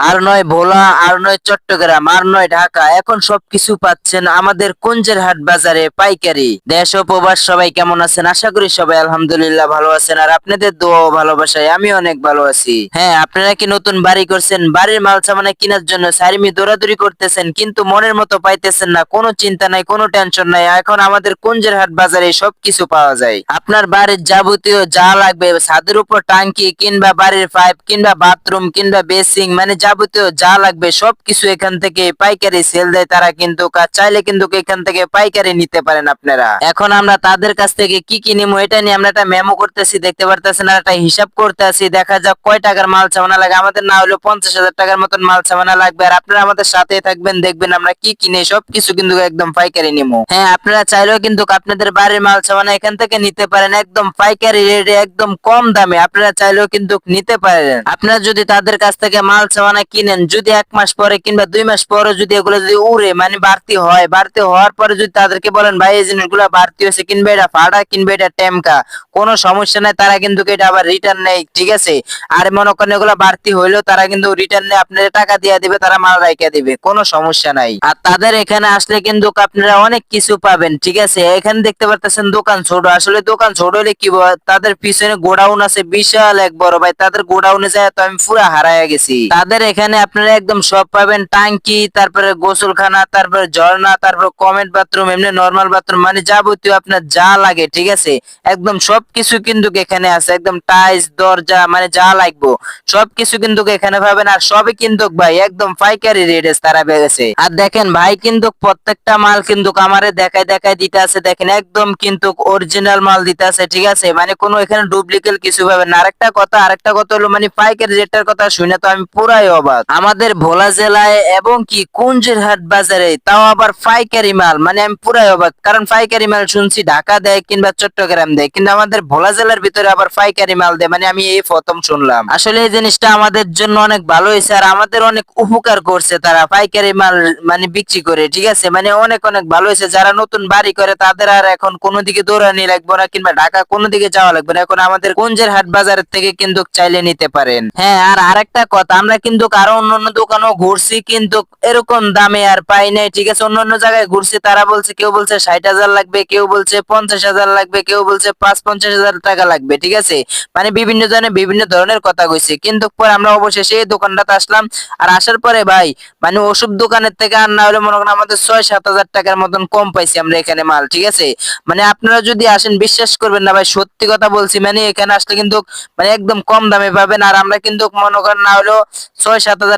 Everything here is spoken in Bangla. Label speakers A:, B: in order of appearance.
A: আর নয় ভোলা, আর নয় চট্টগ্রাম, আর নয় ঢাকা, এখন সবকিছু পাচ্ছেন আমাদের কুঞ্জের হাট বাজারে পাইকারি। দেশ ও প্রবাস সবাই কেমন আছেন? আশা করি সবাই আলহামদুলিল্লাহ ভালো আছেন, আর আপনাদের দোয়া ও ভালোবাসায় আমি অনেক ভালো আছি। হ্যাঁ, আপনারা কি নতুন বাড়ি করছেন? বাড়ির মাল সামানা কেনার জন্য সারিমি দৌড়াদৌড়ি করতেছেন, কিন্তু মনের মতো পাইতেছেন না? কোনো চিন্তা নাই, কোনো টেনশন নাই, এখন আমাদের কুঞ্জের হাট বাজারে সবকিছু পাওয়া যায়। আপনার বাড়ির যাবতীয় যা লাগবে, ছাদের উপর টাঙ্কি কিংবা বাড়ির পাইপ কিংবা বাথরুম কিংবা বেসিং, মানে যাবতীয় যা লাগবে সবকিছু এখান থেকে পাইকারি সেল দেয় তারা, কিন্তু চাইলে কিন্তু এখান থেকে পাইকারি নিতে পারেন আপনারা। এখন আমরা তাদের কাছ থেকে কি কি নিবো এটা নিয়ে আমরা একটা মেমো করতেছি, দেখতে পারতেছেন, আর একটা হিসাব করতে আছি, দেখা যাক কয় টাকার মাল সামানা লাগে। আমাদের না হলেও 50,000 টাকার মতন মাল সামানা লাগবে, আর আপনারা আমাদের সাথে থাকবেন, দেখবেন আমরা কি কিনে সবকিছু কিন্তু একদম পাইকারি নিবো। হ্যাঁ, আপনারা চাইলেও কিন্তু আপনাদের বাড়ির মাল সামানা এখান থেকে নিতে পারেন একদম পাইকারি রেটে, একদম কম দামে। আপনারা চাইলেও কিন্তু নিতে পারেন। আপনারা যদি তাদের কাছ থেকে মাল সামানা কিনেন, যদি 1 মাস পরে কিংবা 2 মাস পরে যদি এগুলো যদি উড়ে, মানে বাড়তি হয়, বাড়তি হওয়ার পরে যদি তাদেরকে বলেন ভাই এই জিনিসগুলো বাড়তি হয়েছে, কিনবে এটা ফাটা, কিনবে এটা টেমকা, কোনো সমস্যা নাই, তারা কিন্তু এটা আবার রিটার্ন নেই, ঠিক আছে? আর মনে করেন এগুলো বাড়তি হইলেও তারা কিন্তু রিটার্ন নেই, আপনাদের টাকা দিয়ে দিবে, তারা মাল রাইখা দিবে, কোনো সমস্যা নাই। আর তাদের এখানে আসলে কিন্তু আপনারা অনেক কিছু পাবেন, ঠিক আছে? এখানে দেখতে পারতেছেন দোকান ছোট, আসলে দোকান ছোট হলে কি বল, তাদের পিছনে গোডাউন আছে বিশাল এক বড়, ভাই তাদের গোডাউনে যায় তো আমি পুরা হারায়া গেছি। তাদের এখানে আপনারা একদম সব পাবেন, টাঙ্কি, তারপরে গোসলখানা, তারপরে ঝর্ণা, তারপরে কমেন্ট বাথরুম, এমনি নর্মাল বাথরুম, মানে যাবতীয় আপনার যা লাগে, ঠিক আছে? একদম সবকিছু কিন্তু এখানে আছে, একদম টাইলস, দরজা, মানে যা লাগবে সবকিছু কিন্তু এখানে পাবেন। আর সবই কিন্তু ভাই একদম পাইকারি রেটে তারা বেড়েছে। আর দেখেন ভাই কিন্তু প্রত্যেকটা মাল কিন্তু আমারে দেখায় দেখায় দিতে আছে, দেখেন একদম কিন্তু অরিজিনাল মাল দিতে আছে, ঠিক আছে? মানে কোনো এখানে ডুপ্লিকেট কিছু পাবেন না। আরেকটা কথা হলো, মানে পাইকারি রেটের কথা শুনে তো আমি পুরাই অবাক। আমাদের ভোলা জেলায় এবং কি কুঞ্জের হাট বাজারে, তাও আবার পাইকারি মাল, মানে আমি পুরাই অবাক। কারণ পাইকারি মাল শুনছি ঢাকা দেয় কিংবা চট্টগ্রাম দেয়, কিন্তু আমাদের ভোলা জেলার ভিতরে আবার পাইকারি মাল দেয়, মানে আমি এই প্রথম শুনলাম। আসলে এই জিনিসটা আমাদের জন্য অনেক ভালো হয়েছে, আর আমাদের অনেক উপকার করছে তারা পাইকারি মাল মানে বিক্রি করে, ঠিক আছে? মানে অনেক অনেক ভালো হয়েছে। যারা নতুন বাড়ি করে তাদের আর এখন কোনো দিকে দৌড়ানি লাগবে না, কিংবা ঢাকা কোনো দিকে যাওয়া লাগবে না, এখন আমাদের কুঞ্জের হাট বাজারের থেকে কিন্তু চাইলে নিতে পারেন। হ্যাঁ, আর আরেকটা কথা, আমরা কিন্তু আরো অন্যান্য দোকানও ঘুরছি, কিন্তু এরকম দামে আর পাই নাই, ঠিক আছে? অন্যান্য জায়গায় ঘুরছি, তারা বলছে, কেউ বলছে 60,000 লাগবে, কেউ বলছে 50,000 লাগবে, কেউ বলছে 50,000 টাকা লাগবে, ঠিক আছে? মানে বিভিন্ন জনে বিভিন্ন ধরনের কথা কইছে, কিন্তু পরে আমরা অবশেষে এই দোকানটাতে আসলাম। আর আসার পরে ভাই, মানে ওসব দোকানের থেকে আর না হলে মনে করেন আমাদের 6-7 হাজার টাকার মতন কম পাইছি আমরা এখানে মাল, ঠিক আছে? মানে আপনারা যদি আসেন বিশ্বাস করবেন না ভাই, সত্যি কথা বলছি, মানে এখানে আসলে কিন্তু মানে একদম কম দামে পাবেন। আর আমরা কিন্তু মনে করেন না হলেও 6-7 হাজার